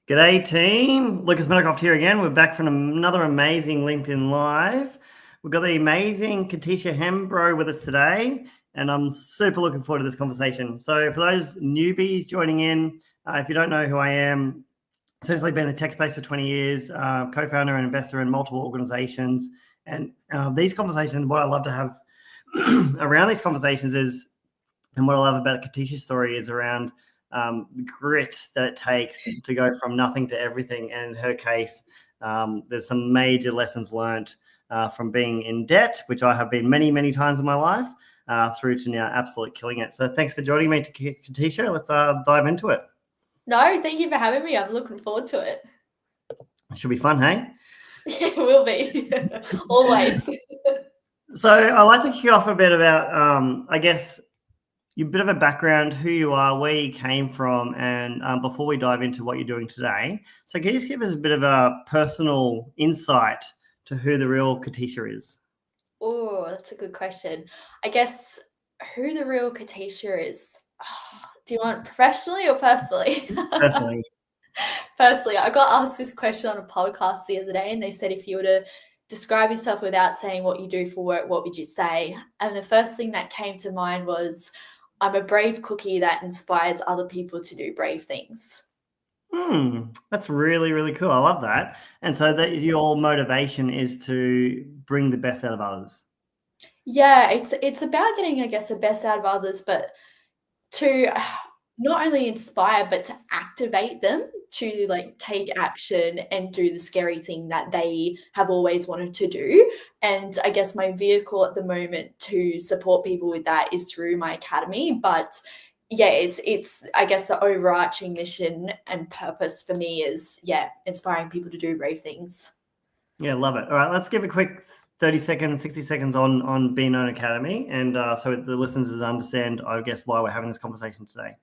G'day team, Lucas Medikoff here again. We're back from another amazing LinkedIn Live. We've got the amazing Kateesha Hembrow with us today, and I'm super looking forward to this conversation. So for those newbies joining in, if you don't know who I am, essentially been in the tech space for 20 years, co-founder and investor in multiple organizations. And these conversations, what I love to have around these conversations is, and what I love about Kateesha's story is around the grit that it takes to go from nothing to everything. And in her case, there's some major lessons learned from being in debt, which I have been many, many times in my life, through to now absolutely killing it. So thanks for joining me, Kateesha. Let's dive into it. No, thank you for having me. I'm looking forward to it. It should be fun, hey? Yeah, it will be. Always. So I'd like to kick off a bit about, I guess, your bit of a background, who you are, where you came from, and before we dive into what you're doing today. So can you just give us a bit of a personal insight to who the real Kateesha is? Oh, that's a good question. I guess who the real Kateesha is. Do you want professionally or personally? Personally. Personally, I got asked this question on a podcast the other day, and they said if you were to describe yourself without saying what you do for work, what would you say? And the first thing that came to mind was, I'm a brave cookie that inspires other people to do brave things. That's really, really cool. I love that. And so that your motivation is to bring the best out of others. Yeah, it's about getting, I guess, the best out of others, but to not only inspire, but to activate them to take action and do the scary thing that they have always wanted to do. And I guess my vehicle at the moment to support people with that is through my academy. But yeah, it's I guess the overarching mission and purpose for me is, inspiring people to do brave things. Yeah, love it. All right, let's give a quick 30 seconds, 60 seconds on Be Known Academy. And so the listeners understand, I guess, why we're having this conversation today.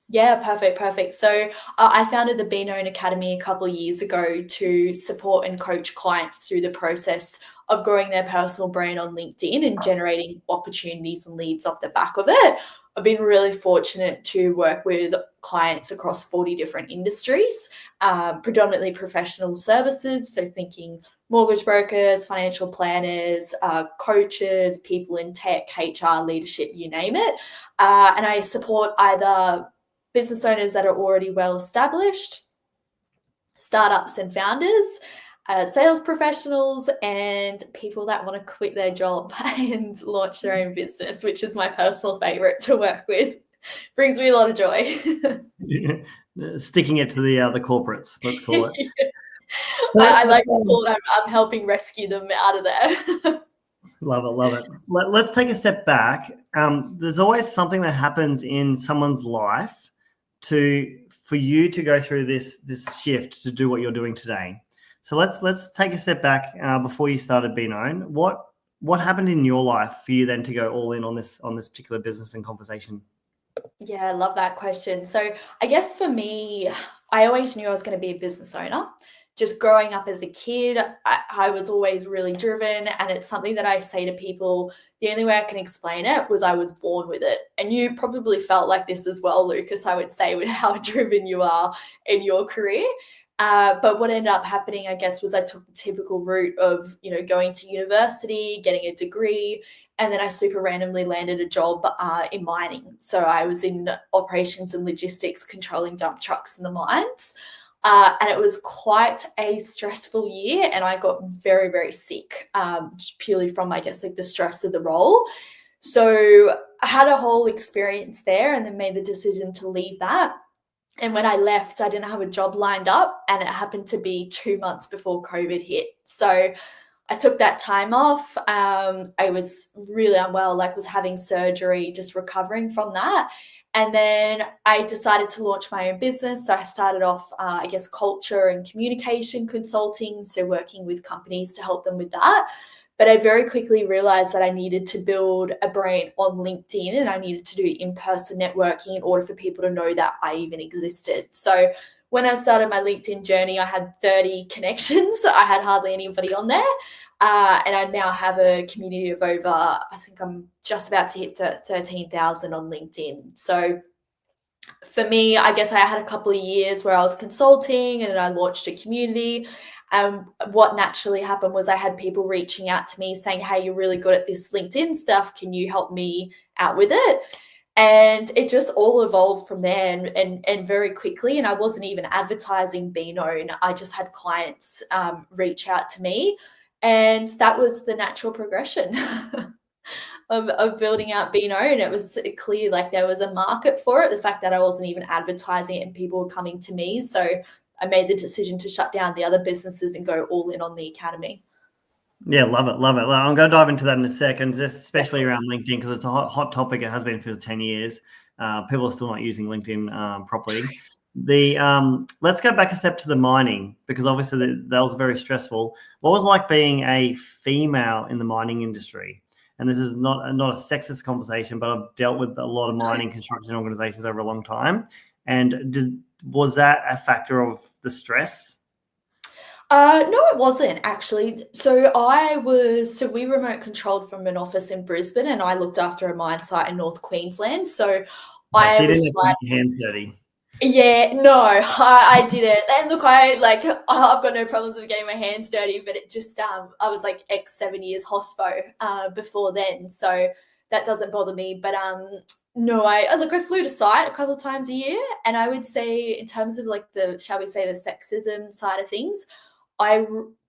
Yeah, perfect. So I founded the Be Known Academy a couple of years ago to support and coach clients through the process of growing their personal brand on LinkedIn and generating opportunities and leads off the back of it. I've been really fortunate to work with clients across 40 different industries, predominantly professional services. So thinking mortgage brokers, financial planners, coaches, people in tech, HR, leadership, you name it. And I support either business owners that are already well established, startups and founders, sales professionals, and people that want to quit their job and launch their own business, which is my personal favorite to work with. Brings me a lot of joy. Sticking it to the corporates, let's call it. I like to call it, I'm helping rescue them out of there. Love it. Let's take a step back. There's always something that happens in someone's life for you to go through this shift to do what you're doing today. So let's take a step back before you started Be Known. What happened in your life for you then to go all in on this particular business and conversation? Yeah, I love that question. So I guess for me, I always knew I was going to be a business owner. Just growing up as a kid, I was always really driven, and it's something that I say to people, the only way I can explain it was I was born with it. And you probably felt like this as well, Lucas, I would say, with how driven you are in your career. But what ended up happening, I guess, was I took the typical route of, going to university, getting a degree, and then I super randomly landed a job in mining. So I was in operations and logistics, controlling dump trucks in the mines. And it was quite a stressful year, and I got very, very sick, just purely from, I guess, the stress of the role. So I had a whole experience there and then made the decision to leave that. And when I left, I didn't have a job lined up, and it happened to be 2 months before COVID hit. So I took that time off. I was really unwell, was having surgery, just recovering from that. And then I decided to launch my own business. So I started off, culture and communication consulting. So working with companies to help them with that. But I very quickly realized that I needed to build a brand on LinkedIn, and I needed to do in-person networking in order for people to know that I even existed. So when I started my LinkedIn journey, I had 30 connections. I had hardly anybody on there. And I now have a community of over, I think I'm just about to hit 13,000 on LinkedIn. So For me, I guess I had a couple of years where I was consulting and I launched a community. What naturally happened was I had people reaching out to me saying, "Hey, you're really good at this LinkedIn stuff. Can you help me out with it?" And it just all evolved from there, and very quickly. And I wasn't even advertising Be Known. I just had clients reach out to me, and that was the natural progression. Of building out Be Known. It was clear like there was a market for it. The fact that I wasn't even advertising it and people were coming to me. So I made the decision to shut down the other businesses and go all in on the academy. Yeah, love it, love it. I'm going to dive into that in a second, especially Yes. around LinkedIn, because it's a hot topic. It has been for 10 years. People are still not using LinkedIn properly. Let's go back a step to the mining, because obviously that was very stressful. What was it like being a female in the mining industry? And this is not a sexist conversation, but I've dealt with a lot of mining construction organizations over a long time. And was that a factor of the stress? No, it wasn't actually. So we remote controlled from an office in Brisbane, and I looked after a mine site in North Queensland. So Okay, so I you would didn't have to fly. get your hands dirty. Yeah, no, I didn't. And look, I've got no problems with getting my hands dirty, but it just I was like X 7 years hospo before then, so that doesn't bother me. But no, I flew to site a couple of times a year, and I would say in terms of like the, shall we say, the sexism side of things,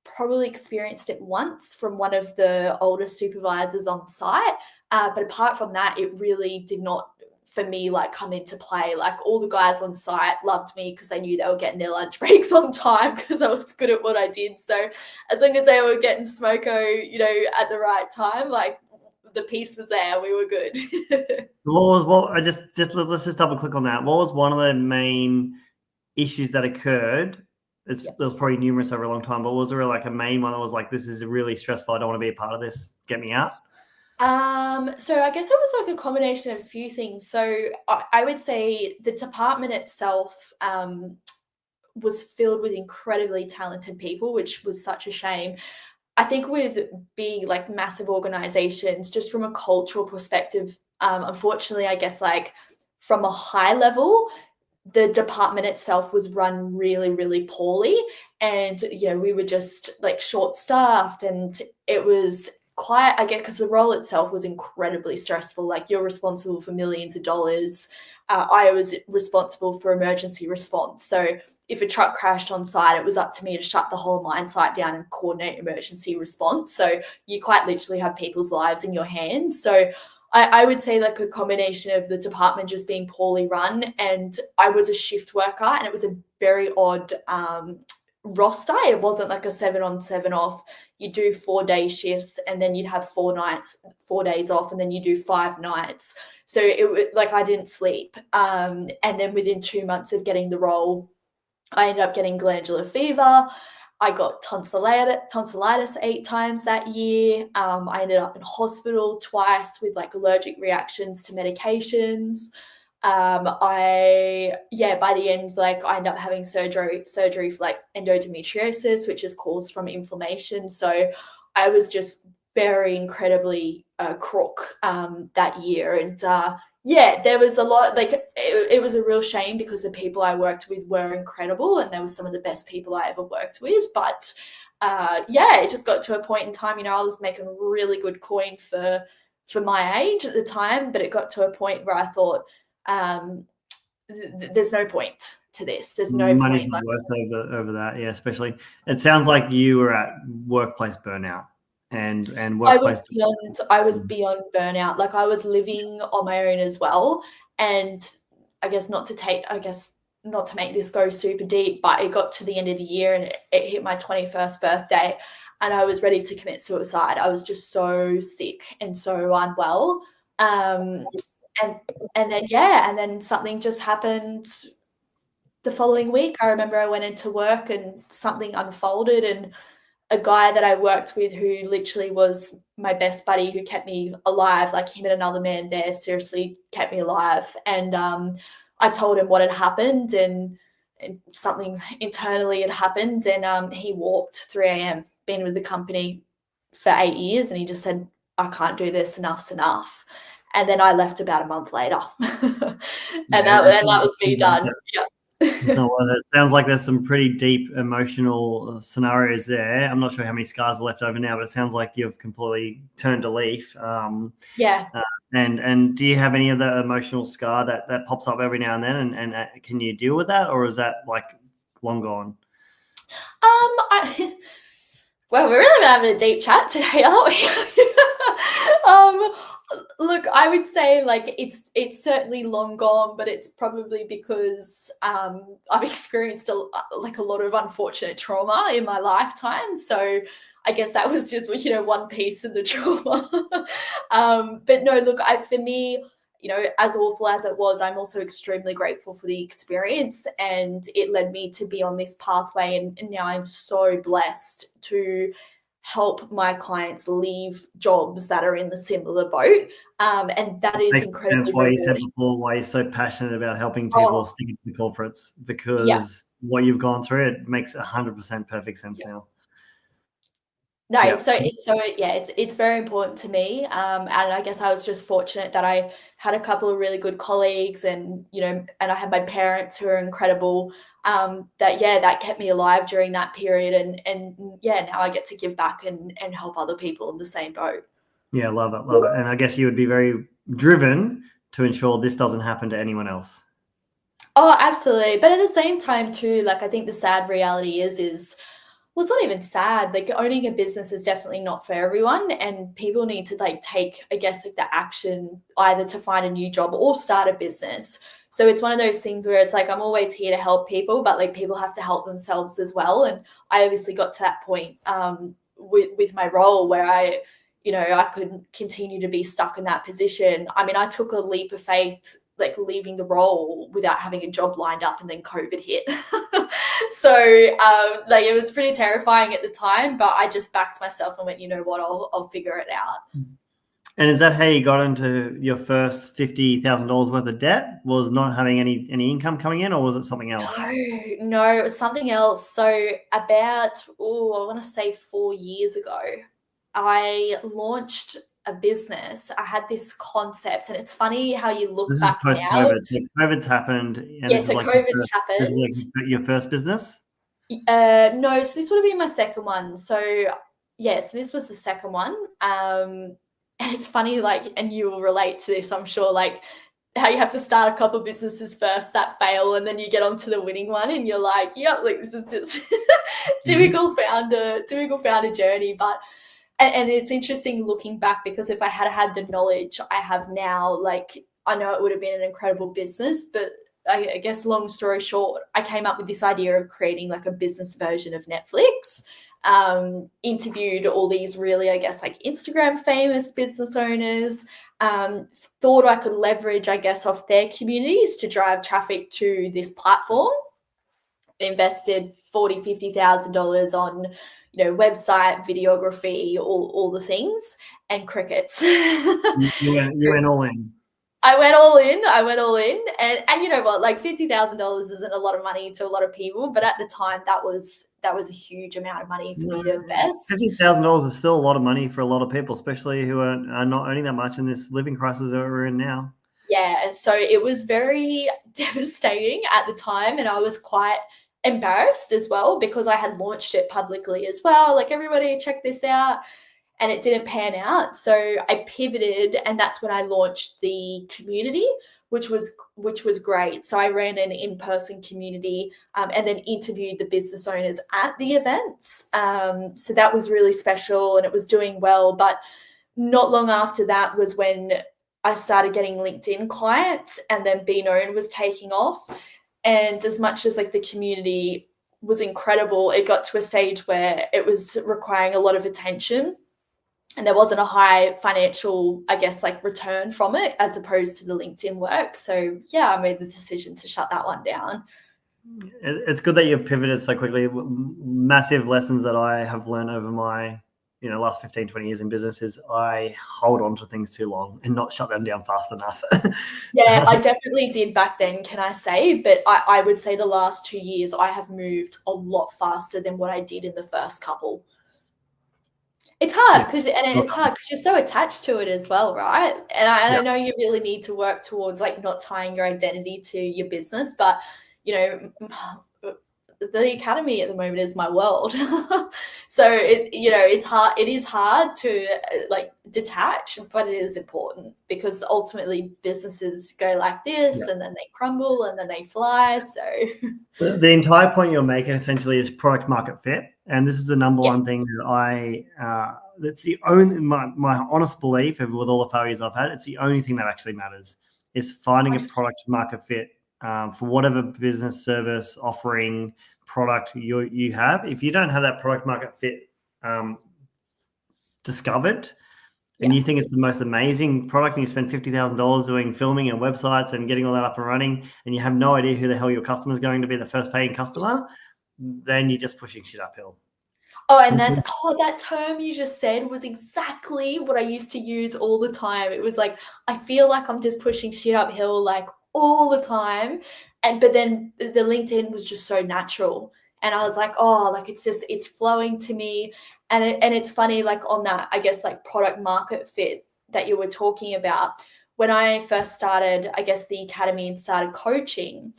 probably experienced it once from one of the older supervisors on site. But apart from that, it really did not, for me, like come into play. Like all the guys on site loved me because they knew they were getting their lunch breaks on time because I was good at what I did. So as long as they were getting smoko, at the right time, like the peace was there, we were good. Let's just double click on that. What was one of the main issues that occurred? There was probably numerous over a long time, but was there like a main one that was like, this is really stressful, I don't want to be a part of this, get me out? So I guess it was like a combination of a few things. So I would say the department itself was filled with incredibly talented people, which was such a shame. I think with being like massive organizations, just from a cultural perspective, unfortunately, I guess like from a high level, the department itself was run really, really poorly. And, we were just like short staffed, and it was quite, I guess, because the role itself was incredibly stressful. Like you're responsible for millions of dollars. I was responsible for emergency response. So if a truck crashed on site, it was up to me to shut the whole mine site down and coordinate emergency response. So you quite literally have people's lives in your hands. So I would say like a combination of the department just being poorly run, and I was a shift worker, and it was a very odd roster. It wasn't like a 7 on 7 off. You do 4-day shifts, and then you'd have 4 days off, and then you do 5 nights. So it was like I didn't sleep. And then within 2 months of getting the role, I ended up getting glandular fever. I got tonsillitis 8 times that year. I ended up in hospital twice with like allergic reactions to medications. By the end, like I ended up having surgery for like endometriosis, which is caused from inflammation. So I was just very incredibly crook that year. And there was a lot, like it was a real shame because the people I worked with were incredible, and they were some of the best people I ever worked with. But it just got to a point in time, I was making really good coin for my age at the time, but it got to a point where I thought, there's no point to this. There's no Money's point. not worth over that. Yeah, especially. It sounds like you were at workplace burnout and workplace. I was beyond burnout. Like I was living on my own as well. And I guess not to make this go super deep, but it got to the end of the year and it hit my 21st birthday, and I was ready to commit suicide. I was just so sick and so unwell. And then something just happened the following week. I remember I went into work and something unfolded, and a guy that I worked with who literally was my best buddy, who kept me alive, like him and another man there seriously kept me alive. And I told him what had happened, and something internally had happened. And he walked 3 a.m., been with the company for 8 years, and he just said, I can't do this, enough's enough. And then I left about a month later. and Yeah, that was me done. Yeah. It's not worth it. Sounds like there's some pretty deep emotional scenarios there. I'm not sure how many scars are left over now, but it sounds like you've completely turned a leaf. Yeah. And do you have any other emotional scar that pops up every now and then? And can you deal with that, or is that like long gone? Well, we're really having a deep chat today, aren't we? Look, I would say like it's certainly long gone, but it's probably because I've experienced a lot of unfortunate trauma in my lifetime. So I guess that was just one piece of the trauma. But no, look, for me, as awful as it was, I'm also extremely grateful for the experience, and it led me to be on this pathway. And now I'm so blessed to help my clients leave jobs that are in the similar boat. And that is incredibly why you said rewarding. before why you're so passionate about helping people stick to the corporates, because what you've gone through, it makes 100% perfect sense now. No, it's very important to me. And I guess I was just fortunate that I had a couple of really good colleagues, and and I had my parents who are incredible. That kept me alive during that period, and now I get to give back and help other people in the same boat. Yeah, love it. And I guess you would be very driven to ensure this doesn't happen to anyone else. Oh, absolutely. But at the same time too, like I think the sad reality is well, it's not even sad. Like owning a business is definitely not for everyone, and people need to take, I guess, the action either to find a new job or start a business. So it's one of those things where it's like I'm always here to help people, but like people have to help themselves as well. And I obviously got to that point with my role where I couldn't continue to be stuck in that position. I mean, I took a leap of faith, like leaving the role without having a job lined up, and then COVID hit. So it was pretty terrifying at the time, but I just backed myself and went, you know what, I'll figure it out. And is that how you got into your first $50,000 worth of debt? Was not having any income coming in, or was it something else? No, it was something else. So about, I want to say 4 years ago, I launched a business. I had this concept, and it's funny how you look this back is now. post-COVID. So COVID's happened. And Yeah, so COVID's happened. This is like your first business? No, so this would have been my second one. So so this was the second one. And it's funny, and you will relate to this, I'm sure, how you have to start a couple of businesses first that fail, and then you get onto the winning one, and you're like, this is just typical founder journey. But and it's interesting looking back, because if I had the knowledge I have now, I know it would have been an incredible business. But I guess long story short, I came up with this idea of creating a business version of Netflix. Interviewed all these really, I guess, Instagram famous business owners, thought I could leverage, I guess, off their communities to drive traffic to this platform. Invested $40,000-$50,000 on, website, videography, all the things, and crickets. You went all in. I went all in, and you know what, $50,000 isn't a lot of money to a lot of people, but at the time that was a huge amount of money for me to invest. $50,000 is still a lot of money for a lot of people, especially who are not earning that much in this living crisis that we're in now. Yeah, so it was very devastating at the time, and I was quite embarrassed as well, because I had launched it publicly as well. Everybody check this out. And it didn't pan out. So I pivoted, and that's when I launched the community, which was great. So I ran an in-person community, and then interviewed the business owners at the events. So that was really special, and it was doing well. But not long after that was when I started getting LinkedIn clients, and then Be Known was taking off. And as much as the community was incredible, it got to a stage where it was requiring a lot of attention. And there wasn't a high financial, I guess, return from it, as opposed to the LinkedIn work. So yeah, I made the decision to shut that one down. It's good that you've pivoted so quickly. Massive lessons that I have learned over my, last 15, 20 years in business is I hold on to things too long and not shut them down fast enough. Yeah, I definitely did back then, can I say? But I would say the last 2 years, I have moved a lot faster than what I did in the first couple. It's hard Yeah. because you're so attached to it as well, right? I know you really need to work towards like not tying your identity to your business, but you know, the academy at the moment is my world. So it's hard. It is hard to like detach, but it is important because ultimately businesses go like this, Yeah. and then they crumble, and then they fly. So The entire point you're making essentially is product market fit, and this is the number yeah, one thing that that's the only my honest belief, and with all the failures I've had, it's the only thing that actually matters is finding a 100%. product market fit for whatever business, service, offering, product you have. If you don't have that product market fit discovered, and Yeah. you think it's the most amazing product, and you spend $50,000 doing filming and websites and getting all that up and running, and you have no idea who the hell your customer is going to be, the first paying customer, then you're just pushing shit uphill. Oh, and And so, that term you just said was exactly what I used to use all the time. It was like, I feel like I'm just pushing shit uphill like all the time. But then the LinkedIn was just so natural. And I was like, oh, like it's flowing to me. And it's funny, like on that, I guess like product market fit that you were talking about. When I first started, I guess the academy and started coaching,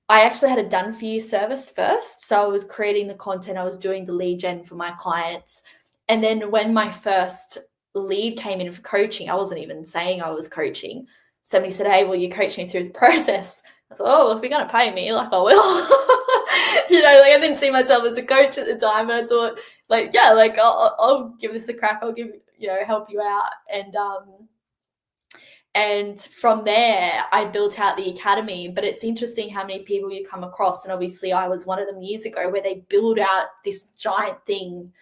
I actually had a done for you service first. So I was creating the content, I was doing the lead gen for my clients. And then when my first lead came in for coaching, I wasn't even saying I was coaching. Somebody said, hey, will you coach me through the process? I thought, oh, if you're going to pay me, like I will. Like I didn't see myself as a coach at the time. And I thought, like, yeah, like I'll give this a crack. I'll help you out. And from there, I built out the academy. But it's interesting how many people you come across. And obviously, I was one of them years ago where they build out this giant thing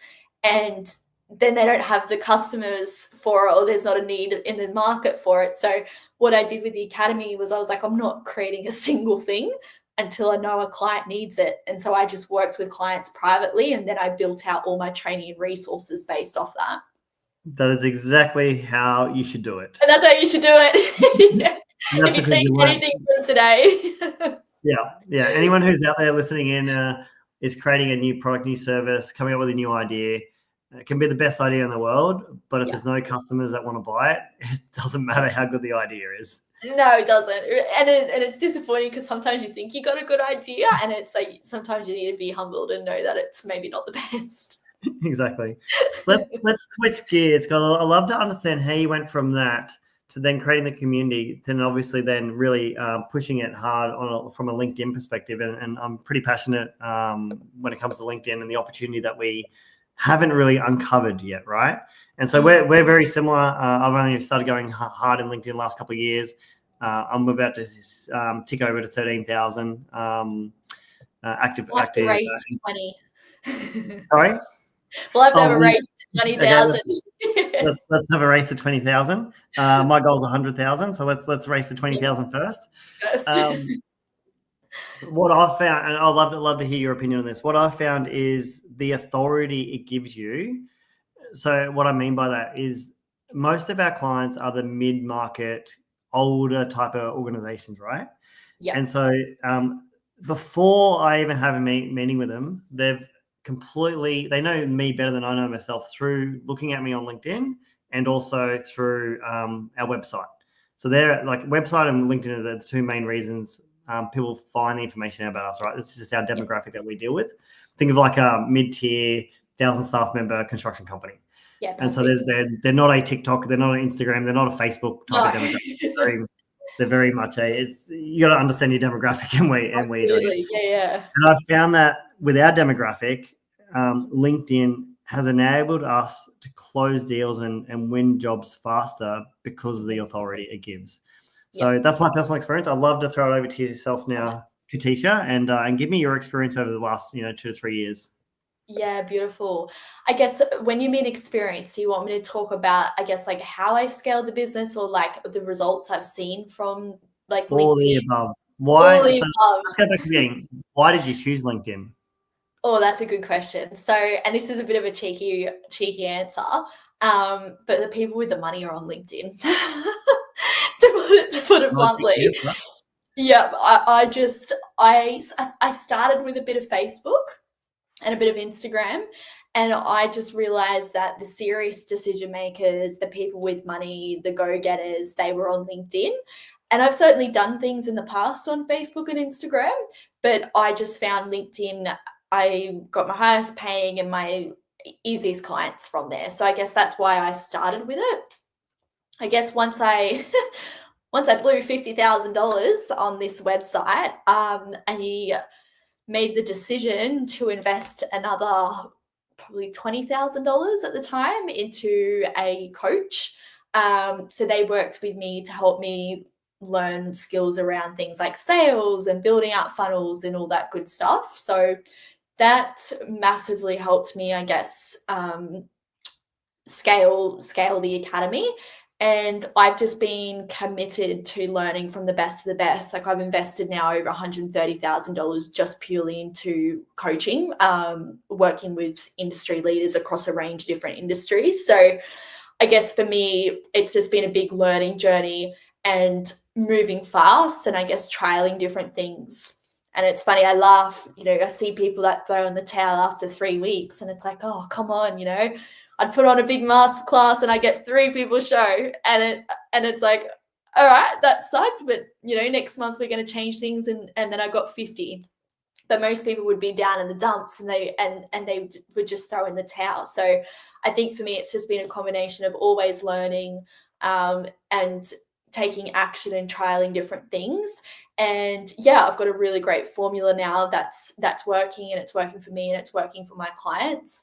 and then they don't have the customers for it, or there's not a need in the market for it. So what I did with the academy was I was like, I'm not creating a single thing until I know a client needs it. And so I just worked with clients privately, and then I built out all my training and resources based off that. that is exactly how you should do it. And that's how you should do it. Yeah. That's If you because take you learn. anything from today. Yeah. Anyone who's out there listening in is creating a new product, new service, coming up with a new idea. It can be the best idea in the world, but if there's no customers that want to buy it, it doesn't matter how good the idea is. No, it doesn't. And it's disappointing because sometimes you think you got a good idea, and it's like sometimes you need to be humbled and know that it's maybe not the best. Exactly. Let's switch gears, because I love to understand how you went from that to then creating the community, then obviously then really pushing it hard from a LinkedIn perspective. And I'm pretty passionate when it comes to LinkedIn and the opportunity that we haven't really uncovered yet, right? And so we're very similar. I've only started going hard in LinkedIn the last couple of years. I'm about to tick over to 13,000 active. We'll have to race to 20. Sorry? We'll have to have a race to 20,000. Okay, let's have a race to 20,000. My goal is 100,000, so let's race to 20,000 first. What I've found, and I'd love to hear your opinion on this. What I've found is the authority it gives you. So what I mean by that is most of our clients are the mid-market, older type of organizations, right? Yeah. And so before I even have a meeting with them, they know me better than I know myself through looking at me on LinkedIn and also through our website. So they're like website and LinkedIn are the two main reasons people find the information about us, right? This is just our demographic that we deal with. Think of like a mid-tier, 1,000 staff member construction company. Yeah, and so they're not a TikTok, they're not an Instagram, they're not a Facebook type of demographic. They're very much you got to understand your demographic and where you're doing it. Yeah. And I've found that with our demographic, LinkedIn has enabled us to close deals and win jobs faster because of the authority it gives. So that's my personal experience. I'd love to throw it over to yourself now, Kateesha, and give me your experience over the last 2 to 3 years. Yeah, beautiful. I guess when you mean experience, do you want me to talk about, I guess, like how I scaled the business or like the results I've seen from like All LinkedIn? the above. All the above. Let's go back to the beginning. Why did you choose LinkedIn? Oh, that's a good question. So, and this is a bit of a cheeky answer. But the people with the money are on LinkedIn. to put it bluntly. Yeah, I started with a bit of Facebook and a bit of Instagram. And I just realized that the serious decision makers, the people with money, the go-getters, they were on LinkedIn. And I've certainly done things in the past on Facebook and Instagram, but I just found LinkedIn, I got my highest paying and my easiest clients from there. So I guess that's why I started with it. I guess once I once I blew $50,000 on this website, I made the decision to invest another probably $20,000 at the time into a coach. So they worked with me to help me learn skills around things like sales and building out funnels and all that good stuff. So that massively helped me, I guess, scale the academy. And I've just been committed to learning from the best of the best. Like, I've invested now over $130,000 just purely into coaching, working with industry leaders across a range of different industries. So I guess for me, it's just been a big learning journey and moving fast, and I guess trialing different things. And it's funny, I laugh, I see people that throw in the towel after 3 weeks, and it's like, oh, come on, I'd put on a big masterclass and I get 3 people show, and it's like, all right, that sucked, but next month we're going to change things, and then I got 50. But most people would be down in the dumps, and they would just throw in the towel. So I think for me, it's just been a combination of always learning, and taking action and trialing different things. And yeah, I've got a really great formula now that's working, and it's working for me and it's working for my clients.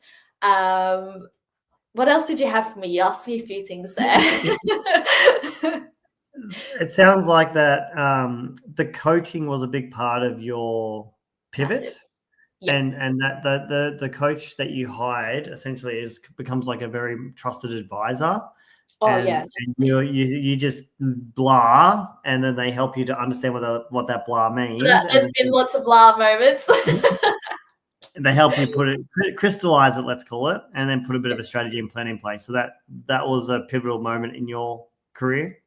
What else did you have for me? You asked me a few things there. It sounds like that the coaching was a big part of your pivot. Massive. Yeah. And that the coach that you hired essentially becomes like a very trusted advisor. Oh, and, yeah. And you just blah, and then they help you to understand what that blah means. There's been lots of blah moments. They help you crystallize it, let's call it, and then put a bit of a strategy and plan in place. So that was a pivotal moment in your career.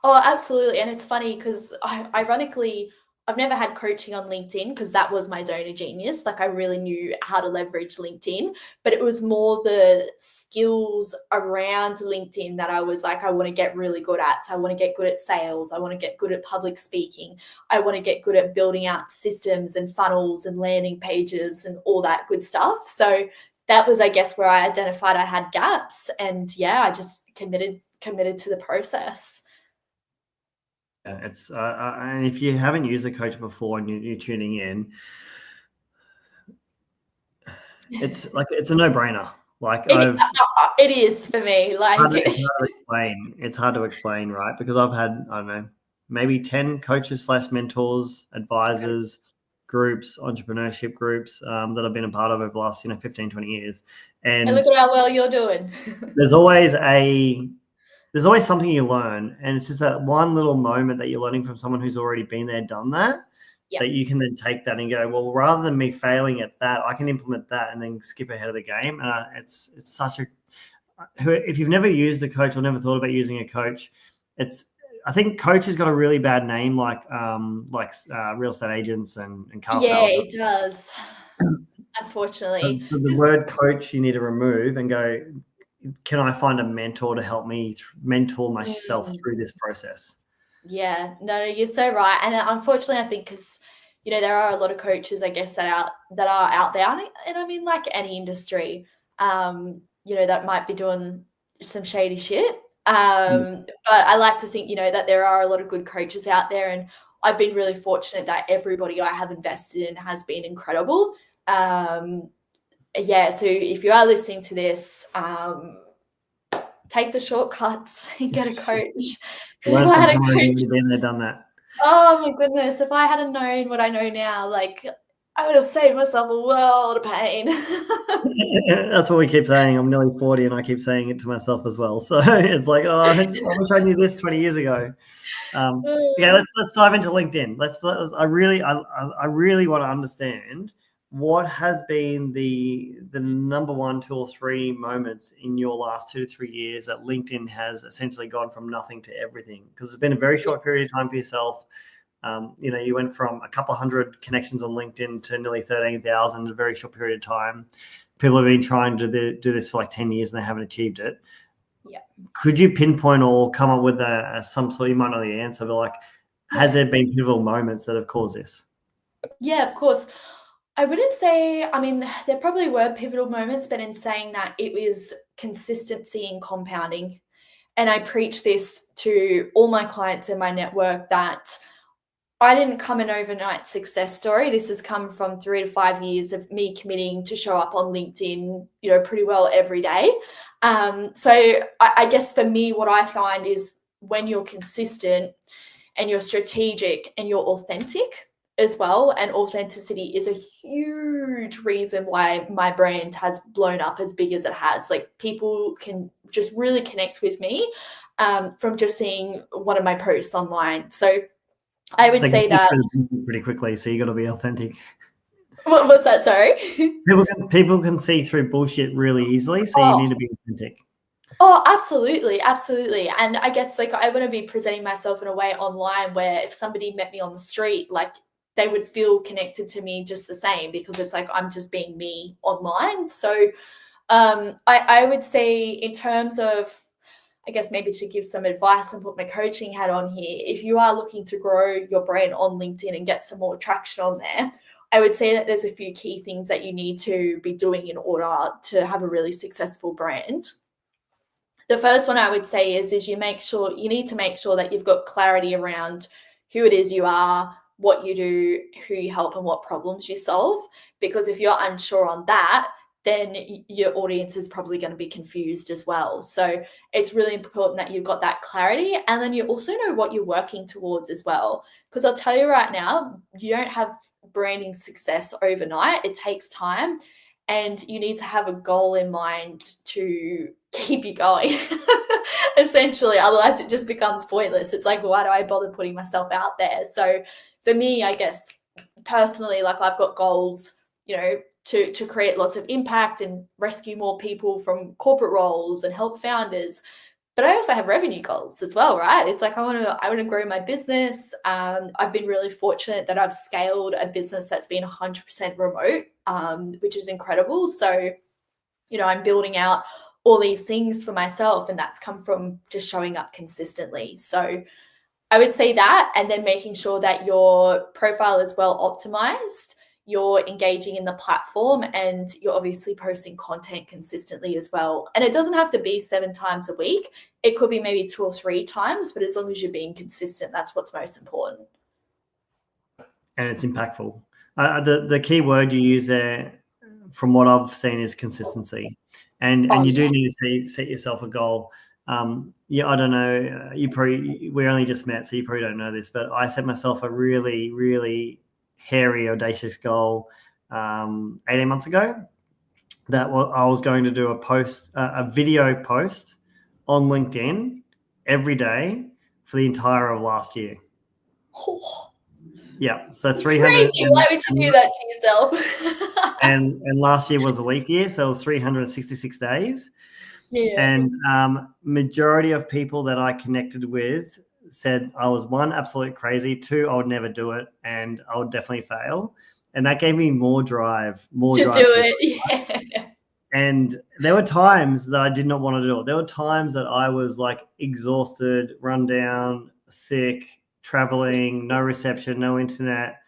Oh, absolutely. And it's funny because ironically, I've never had coaching on LinkedIn because that was my zone of genius. Like, I really knew how to leverage LinkedIn, but it was more the skills around LinkedIn that I was like, I want to get really good at. So I want to get good at sales. I want to get good at public speaking. I want to get good at building out systems and funnels and landing pages and all that good stuff. So that was, I guess, where I identified I had gaps. And yeah, I just committed to the process. It's and if you haven't used a coach before and you're tuning in, it's a no-brainer. Like, it is for me. Like, it's hard to explain, right? Because I've had, I don't know, maybe 10 coaches / mentors, advisors, groups, entrepreneurship groups that I've been a part of over the last 15, 20 years. And look at how well you're doing. there's always something you learn, and it's just that one little moment that you're learning from someone who's already been there, done that, that you can then take that and go, well, rather than me failing at that, I can implement that and then skip ahead of the game. And it's such a, if you've never used a coach or never thought about using a coach, I think coach has got a really bad name, like real estate agents and car sales. Yeah, it does. Unfortunately. So the word coach you need to remove and go, can I find a mentor to help me mentor myself through this process? Yeah, no, you're so right. And unfortunately, I think because, there are a lot of coaches, I guess, that are out there. And I mean, like any industry, that might be doing some shady shit. But I like to think, that there are a lot of good coaches out there. And I've been really fortunate that everybody I have invested in has been incredible. Yeah, so if you are listening to this, take the shortcuts and get a coach. Because if I had a coach, been there, done that. Oh my goodness! If I had known what I know now, like, I would have saved myself a world of pain. That's what we keep saying. I'm nearly 40, and I keep saying it to myself as well. So it's like, oh, I wish I knew this 20 years ago. Yeah, let's dive into LinkedIn. I really want to understand what has been the number 1, 2, or 3 moments in your last 2 to 3 years that LinkedIn has essentially gone from nothing to everything? Because it's been a very short period of time for yourself. You went from a couple hundred connections on LinkedIn to nearly 13,000 in a very short period of time. people have been trying to do this for like 10 years and they haven't achieved it. Yeah. Could you pinpoint or come up with some sort, you might know the answer, but like, has there been pivotal moments that have caused this? Yeah, of course. I wouldn't say, I mean, there probably were pivotal moments, but in saying that, it was consistency and compounding. And I preach this to all my clients in my network that I didn't come an overnight success story. This has come from 3 to 5 years of me committing to show up on LinkedIn, pretty well every day. So I guess for me, what I find is when you're consistent and you're strategic and you're authentic as well, and authenticity is a huge reason why my brand has blown up as big as it has. Like, people can just really connect with me from just seeing one of my posts online. So I would say that pretty quickly, so you got to be authentic. What's that? Sorry. People can see through bullshit really easily, so you need to be authentic. Oh, absolutely. Absolutely. And I guess like I want to be presenting myself in a way online where if somebody met me on the street, like they would feel connected to me just the same, because it's like I'm just being me online. So I would say, in terms of, I guess maybe to give some advice and put my coaching hat on here, if you are looking to grow your brand on LinkedIn and get some more traction on there, I would say that there's a few key things that you need to be doing in order to have a really successful brand. The first one I would say is you need to make sure that you've got clarity around who it is you are, what you do, who you help, and what problems you solve. Because if you're unsure on that, then your audience is probably going to be confused as well. So it's really important that you've got that clarity, and then you also know what you're working towards as well. Because I'll tell you right now, you don't have branding success overnight. It takes time, and you need to have a goal in mind to keep you going, essentially. Otherwise, it just becomes pointless. It's like, why do I bother putting myself out there? So for me, I guess personally, like I've got goals, to create lots of impact and rescue more people from corporate roles and help founders. But I also have revenue goals as well, right? It's like I want to grow my business. I've been really fortunate that I've scaled a business that's been 100% remote, which is incredible. So, I'm building out all these things for myself, and that's come from just showing up consistently. So I would say that, and then making sure that your profile is well optimized, you're engaging in the platform, and you're obviously posting content consistently as well. And it doesn't have to be 7 times a week. It could be maybe 2 or 3 times, but as long as you're being consistent, that's what's most important. And it's impactful. The key word you use there, from what I've seen, is consistency. And you do need to set yourself a goal. I don't know, we only just met, so you probably don't know this, but I set myself a really, really hairy, audacious goal 18 months ago, that I was going to do a video post on LinkedIn every day for the entire of last year. Oh, yeah, so 300. Crazy! Why would you do that to yourself? and last year was a leap year, so it was 366 days. Yeah. And majority of people that I connected with said I was, 1, absolutely crazy, 2, I would never do it, and I would definitely fail. And that gave me more drive to do it. Yeah. And there were times that I did not want to do it. There were times that I was like exhausted, run down, sick, traveling, no reception, no internet.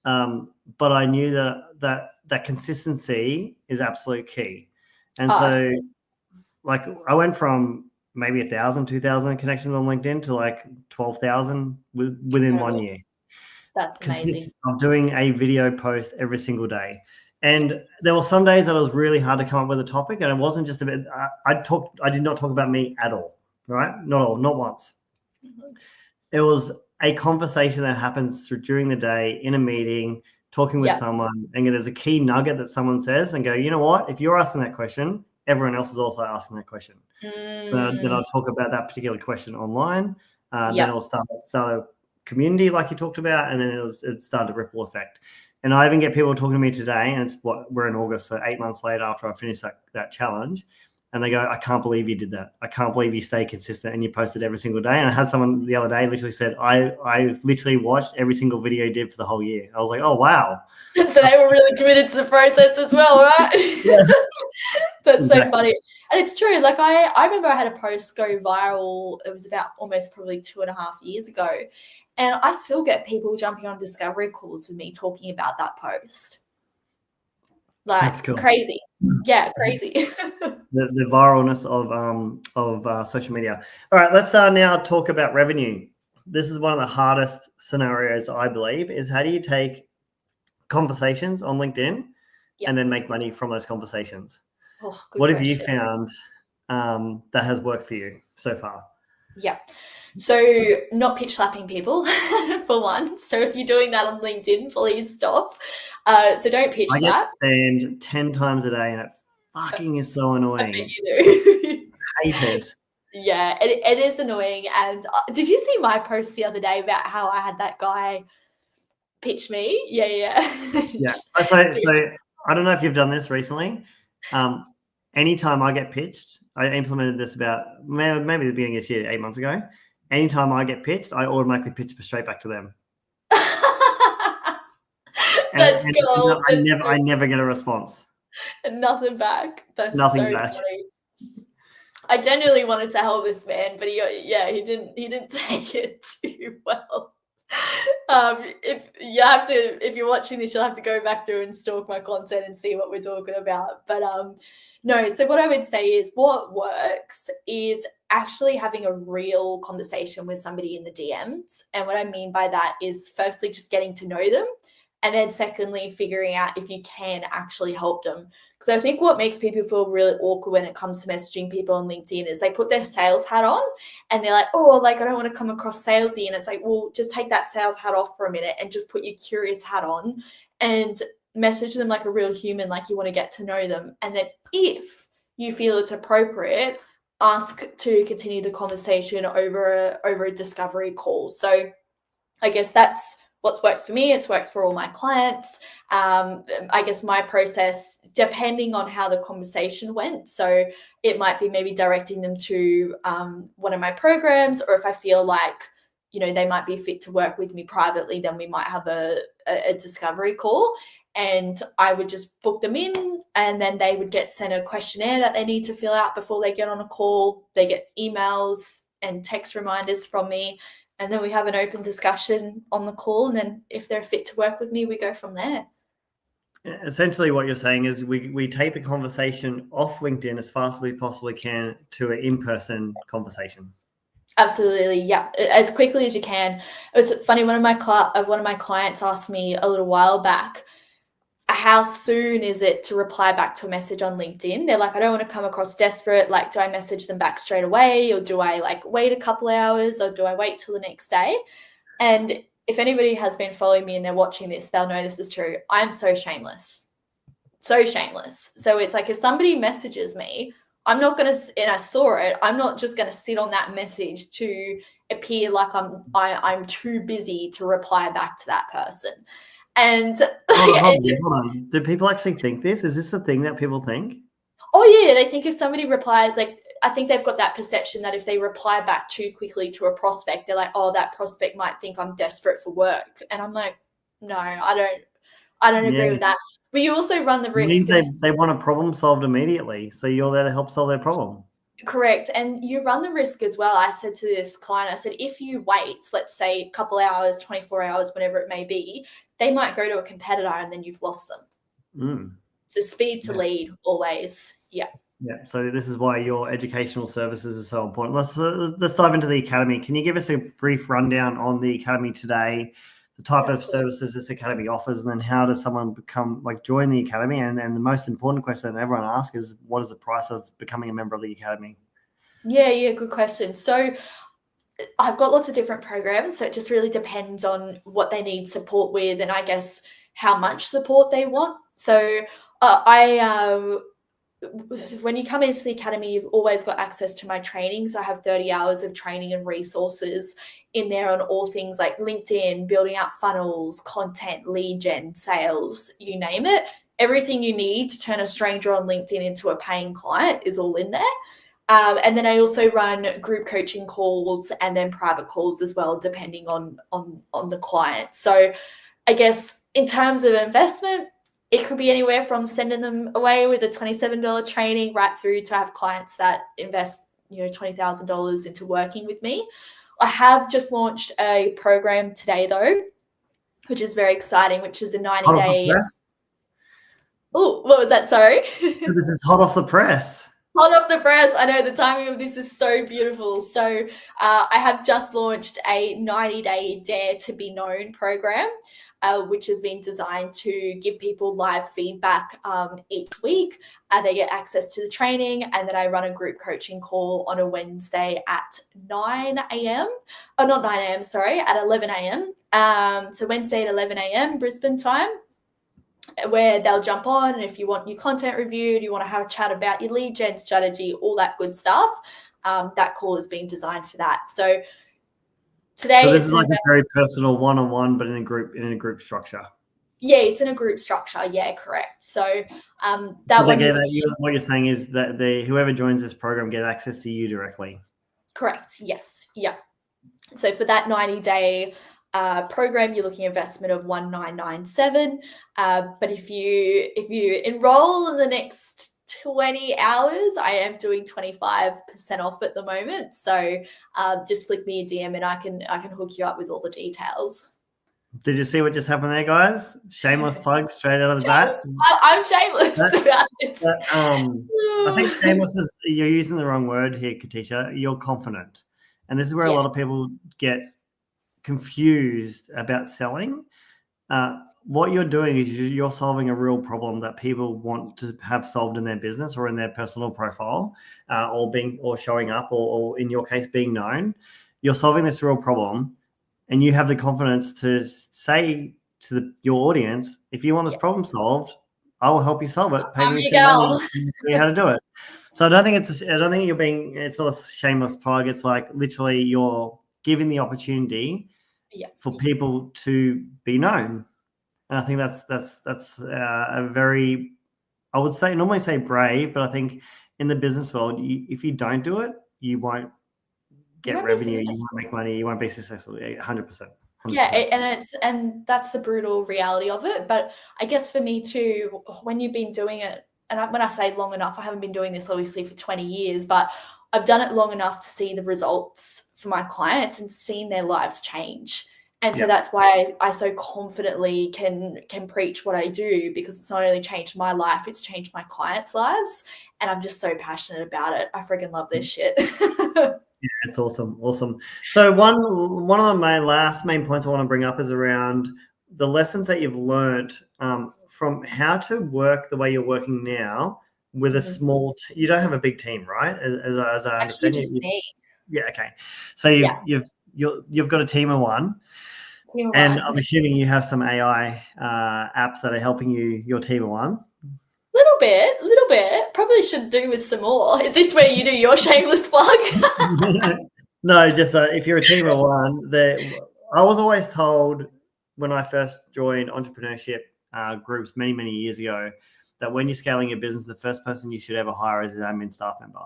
But I knew that consistency is absolute key. And so like I went from maybe 1,000, 2,000 connections on LinkedIn to like 12,000 within 1 year. That's amazing. Of doing a video post every single day. And there were some days that it was really hard to come up with a topic, and it wasn't just about, I did not talk about me at all, right? Not once. It was a conversation that happens during the day in a meeting, talking with someone, and there's a key nugget that someone says, and go, you know what? If you're asking that question, everyone else is also asking that question. Then I'll talk about that particular question online. Then it'll start a community like you talked about, and then it started to ripple effect. And I even get people talking to me today, and we're in August, so 8 months later after I finished that challenge. and they go, I can't believe you did that. I can't believe you stay consistent and you posted every single day. And I had someone the other day literally said, I literally watched every single video you did for the whole year. I was like, oh, wow. So they were really committed to the process as well, right? Yeah. That's so Exactly. funny. And it's true. Like I remember I had a post go viral. It was about almost probably 2.5 years ago. And I still get people jumping on discovery calls with me talking about that post. Like, That's cool. crazy. Yeah, crazy. The viralness of social media. All right, let's now talk about revenue. This is one of the hardest scenarios, I believe, is how do you take conversations on LinkedIn and then make money from those conversations? Oh, good what question. Have you found that has worked for you so far? Yeah. So not pitch slapping people for one. So if you're doing that on LinkedIn, please stop. So don't pitch slap. I get spammed 10 times a day and it fucking is so annoying. I bet you do. I hate it. Yeah, it is annoying. And did you see my post the other day about how I had that guy pitch me? Yeah. Yeah. So I don't know if you've done this recently. Anytime I get pitched, I implemented this about maybe the beginning of this year, 8 months ago. Anytime I get pitched, I automatically pitch straight back to them. That's cool. I never get a response. And nothing back. That's Nothing so back. funny. I genuinely wanted to help this man, but he didn't take it too well. If you're watching this, you'll have to go back through and stalk my content and see what we're talking about. But no, so what I would say is what works is actually having a real conversation with somebody in the DMs. And what I mean by that is firstly just getting to know them, and then secondly figuring out if you can actually help them. Because I think what makes people feel really awkward when it comes to messaging people on LinkedIn is they put their sales hat on and they're like, oh, like I don't want to come across salesy. And it's like, well, just take that sales hat off for a minute and just put your curious hat on and message them like a real human, like you want to get to know them. And then if you feel it's appropriate, ask to continue the conversation over a discovery call. So I guess that's what's worked for me. It's worked for all my clients. I guess my process, depending on how the conversation went. So it might be maybe directing them to one of my programs, or if I feel like, they might be fit to work with me privately, then we might have a discovery call. And I would just book them in, and then they would get sent a questionnaire that they need to fill out before they get on a call. They get emails and text reminders from me. And then we have an open discussion on the call. And then if they're fit to work with me, we go from there. Essentially what you're saying is we take the conversation off LinkedIn as fast as we possibly can to an in-person conversation. Absolutely. Yeah. As quickly as you can. It was funny. One of my clients asked me a little while back, how soon is it to reply back to a message on LinkedIn? They're like, I don't want to come across desperate. Like, do I message them back straight away, or do I wait a couple of hours, or do I wait till the next day? And if anybody has been following me and they're watching this, they'll know this is true. I'm so shameless. So shameless. So it's like if somebody messages me, I'm not going to, and I saw it, I'm not just going to sit on that message to appear like I'm too busy to reply back to that person. And hold on. Do people actually think this? Is this a thing that people think? Oh yeah, they think if somebody replied, I think they've got that perception that if they reply back too quickly to a prospect, they're like, oh, that prospect might think I'm desperate for work. And I'm like, no, I don't agree with that. But you also run the risk. It means they want a problem solved immediately. So you're there to help solve their problem. Correct. And you run the risk as well. I said to this client, I said, if you wait, let's say a couple hours, 24 hours, whatever it may be, they might go to a competitor and then you've lost them. So speed to lead always. Yeah. Yeah. So this is why your educational services are so important. Let's dive into the academy. Can you give us a brief rundown on the academy today, the type of services this academy offers, and then how does someone join the academy? And the most important question that everyone asks is, what is the price of becoming a member of the academy? Yeah. Good question. So I've got lots of different programs, so it just really depends on what they need support with, and I guess how much support they want. So when you come into the academy, you've always got access to my trainings. I have 30 hours of training and resources in there on all things like LinkedIn, building out funnels, content, lead gen, sales, you name it. everything you need to turn a stranger on LinkedIn into a paying client is all in there. And then I also run group coaching calls and then private calls as well, depending on the client. So I guess in terms of investment, it could be anywhere from sending them away with a $27 training right through to have clients that invest, $20,000 into working with me. I have just launched a program today though, which is very exciting, which is a 90-day. Oh, what was that? Sorry. This is hot off the press. Hot off the press. I know the timing of this is so beautiful. So I have just launched a 90-day Dare to Be Known program, which has been designed to give people live feedback each week. They get access to the training, and then I run a group coaching call on a Wednesday at 9 a.m. Oh, not 9 a.m., sorry, at 11 a.m. So Wednesday at 11 a.m. Brisbane time, where they'll jump on, and if you want your content reviewed, you want to have a chat about your lead gen strategy, all that good stuff, that call has been designed for that. So today, so this is like a very personal one-on-one, but in a group structure. Yeah, it's in a group structure. Yeah, correct. So that one. What you're saying is that whoever joins this program get access to you directly. Correct. Yes. Yeah. So for that 90-day program, you're looking at investment of 1,997. But if you enroll in the next 20 hours, I am doing 25% off at the moment. So just flick me a DM and I can hook you up with all the details. Did you see what just happened there, guys? Shameless plug straight out of the bat. I'm shameless about it. I think shameless is, you're using the wrong word here, Kateesha. You're confident. And this is where a lot of people get confused about selling. What you're doing is you're solving a real problem that people want to have solved in their business or in their personal profile, or showing up, or in your case, being known. You're solving this real problem. And you have the confidence to say to your audience, if you want this problem solved, I will help you solve it. Pay me some money and show you how to do it. So I don't think it's not a shameless plug. It's like literally you're giving the opportunity for people to be known. And I think that's a very, I would say, normally say brave, but I think in the business world, if you don't do it, you won't get revenue, you won't make money, you won't be successful. 100%. Yeah, and that's the brutal reality of it. But I guess for me too, when you've been doing it, and when I say long enough, I haven't been doing this obviously for 20 years, but I've done it long enough to see the results for my clients and seen their lives change. And so that's why I so confidently can preach what I do, because it's not only changed my life, it's changed my clients' lives. And I'm just so passionate about it. I freaking love this shit. Yeah, it's awesome. So one of my last main points I want to bring up is around the lessons that you've learned from how to work the way you're working now with a small. You don't have a big team, right? As I understand, just me. Yeah. Okay. So you've got a team of one. And I'm assuming you have some AI apps that are helping your team of one. Little bit. Probably should do with some more. Is this where you do your shameless plug? No, just if you're a team of one, I was always told when I first joined entrepreneurship groups many years ago that when you're scaling your business, the first person you should ever hire is an admin staff member.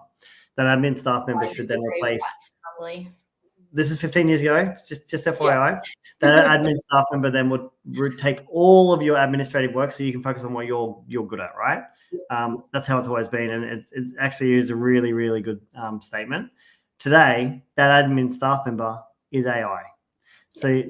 That admin staff member should then replace. This is 15 years ago, just FYI. Yeah. That admin staff member then would take all of your administrative work so you can focus on what you're good at, right? That's how it's always been, and it actually is a really good statement. Today, that admin staff member is AI. So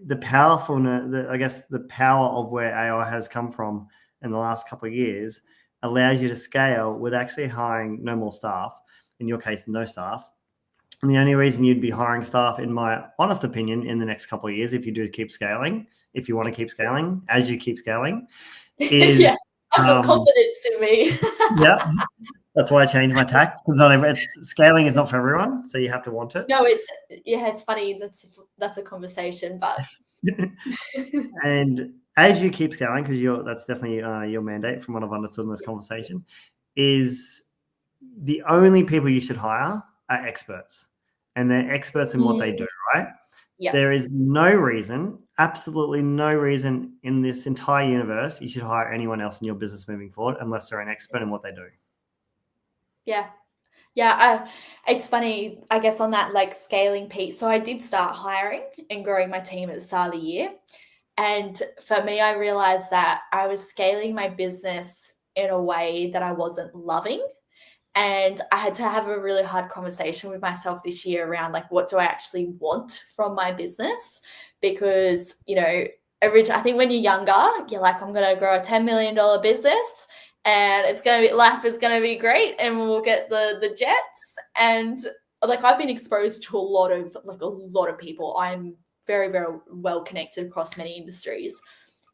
the powerfulness, I guess the power of where AI has come from in the last couple of years allows you to scale with actually hiring no more staff, in your case, no staff. And the only reason you'd be hiring staff, in my honest opinion, in the next couple of years, if you do keep scaling, if you want to keep scaling, as you keep scaling, is have some confidence in me. Yeah, that's why I changed my tack, because scaling is not for everyone, so you have to want it. No, it's funny. That's a conversation, but and as you keep scaling, because that's definitely your mandate, from what I've understood in this conversation, is the only people you should hire are experts. And they're experts in what they do, right? Yeah. There is no reason, absolutely no reason in this entire universe you should hire anyone else in your business moving forward unless they're an expert in what they do. Yeah, it's funny, I guess, on that like scaling piece. So I did start hiring and growing my team at the start of the year. And for me, I realized that I was scaling my business in a way that I wasn't loving. And I had to have a really hard conversation with myself this year around like, what do I actually want from my business? Because, originally, I think when you're younger, you're like, I'm going to grow a $10 million business and life is going to be great and we'll get the jets. And like, I've been exposed to a lot of people. I'm very, very well connected across many industries.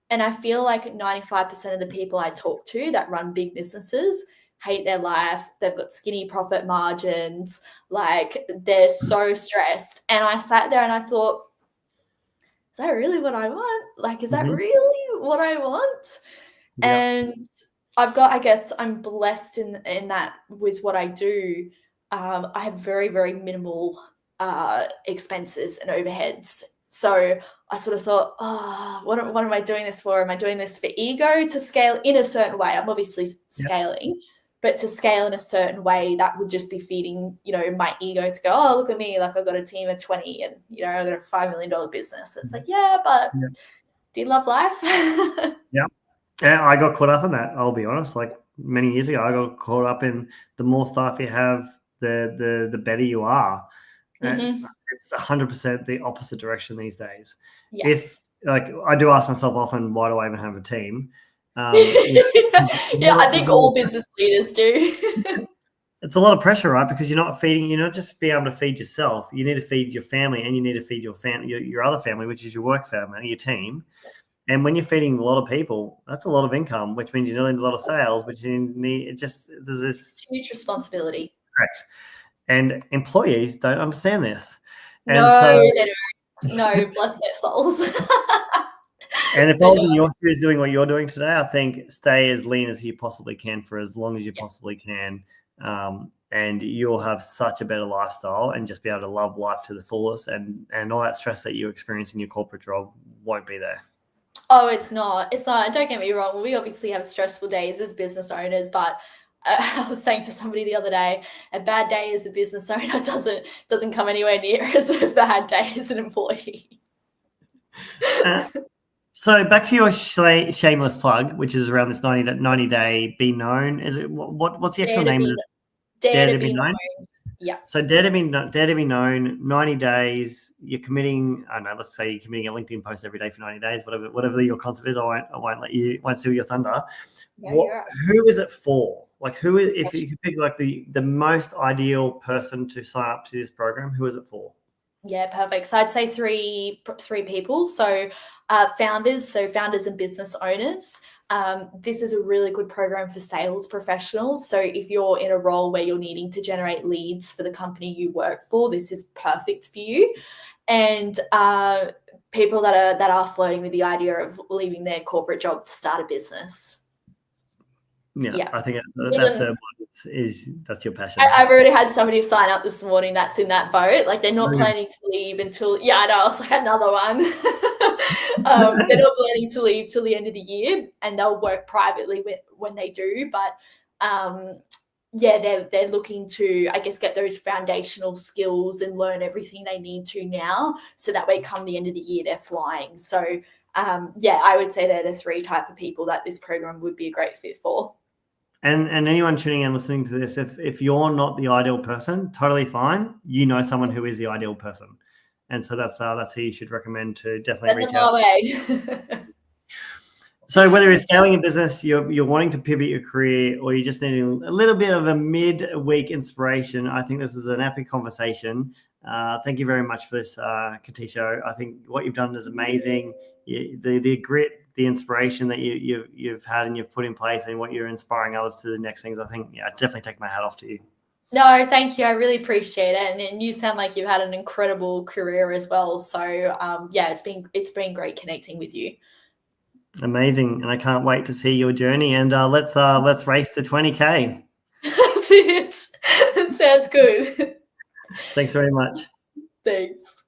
And I feel like 95% of the people I talk to that run big businesses hate their life. They've got skinny profit margins. Like they're so stressed. And I sat there and I thought, is that really what I want? Like, is that really what I want? Yeah. And I guess I'm blessed in that with what I do. I have very, very minimal expenses and overheads. So I sort of thought, what am I doing this for? Am I doing this for ego to scale in a certain way? I'm obviously scaling, but to scale in a certain way that would just be feeding, my ego to go, oh, look at me. Like I've got a team of 20 and, I've got a $5 million business. It's like, but do you love life? Yeah, I got caught up in that. I'll be honest. Like many years ago, I got caught up in the more staff you have, the better you are. It's 100% the opposite direction these days. Yeah. If like I do ask myself often, why do I even have a team? I think all business leaders do. It's a lot of pressure, right? Because you're not just be able to feed yourself. You need to feed your family, and you need to feed your family, your other family, which is your work family, your team. And when you're feeding a lot of people, that's a lot of income, which means you need a lot of sales, which you need. There's this huge responsibility. Correct. And employees don't understand this. And no, bless their souls. And if I was in your shoes doing what you're doing today, I think stay as lean as you possibly can for as long as you possibly can. And you'll have such a better lifestyle and just be able to love life to the fullest. And all that stress that you experience in your corporate job won't be there. Oh, it's not. Don't get me wrong. We obviously have stressful days as business owners, but I was saying to somebody the other day, a bad day as a business owner doesn't come anywhere near as a bad day as an employee. So back to your shameless plug, which is around this 90-day be known. Is it what's the actual name of it? Dare to be known. Yeah. So dare to be known. 90 days. You're committing. I don't know. Let's say you're committing a LinkedIn post every day for 90 days. Whatever your concept is, I won't steal your thunder. Yeah, who is it for? Like who is? If you could pick like the most ideal person to sign up to this program, who is it for? Yeah, perfect. So I'd say three people. So founders and business owners. This is a really good program for sales professionals. So if you're in a role where you're needing to generate leads for the company you work for, this is perfect for you. And people that are flirting with the idea of leaving their corporate job to start a business. Yeah. I think that's your passion. I've already had somebody sign up this morning that's in that boat. Like they're not planning to leave until I know, it's like another one. They're not planning to leave till the end of the year, and they'll work privately when they do. But they're looking to, I guess, get those foundational skills and learn everything they need to now, so that way come the end of the year they're flying. So I would say they're the three type of people that this program would be a great fit for. And anyone tuning in listening to this, if you're not the ideal person, totally fine. You know someone who is the ideal person. And so that's who you should recommend to definitely reach out. So whether you're scaling a business, you're wanting to pivot your career, or you're just needing a little bit of a mid-week inspiration, I think this is an epic conversation. Thank you very much for this, Kateesha. I think what you've done is amazing. The grit, the inspiration that you've had and you've put in place, and what you're inspiring others to the next things, I think, I definitely take my hat off to you. No, thank you. I really appreciate it. And you sound like you've had an incredible career as well. So it's been great connecting with you. Amazing. And I can't wait to see your journey. And let's race to 20K. That's it. Sounds good. Thanks very much. Thanks.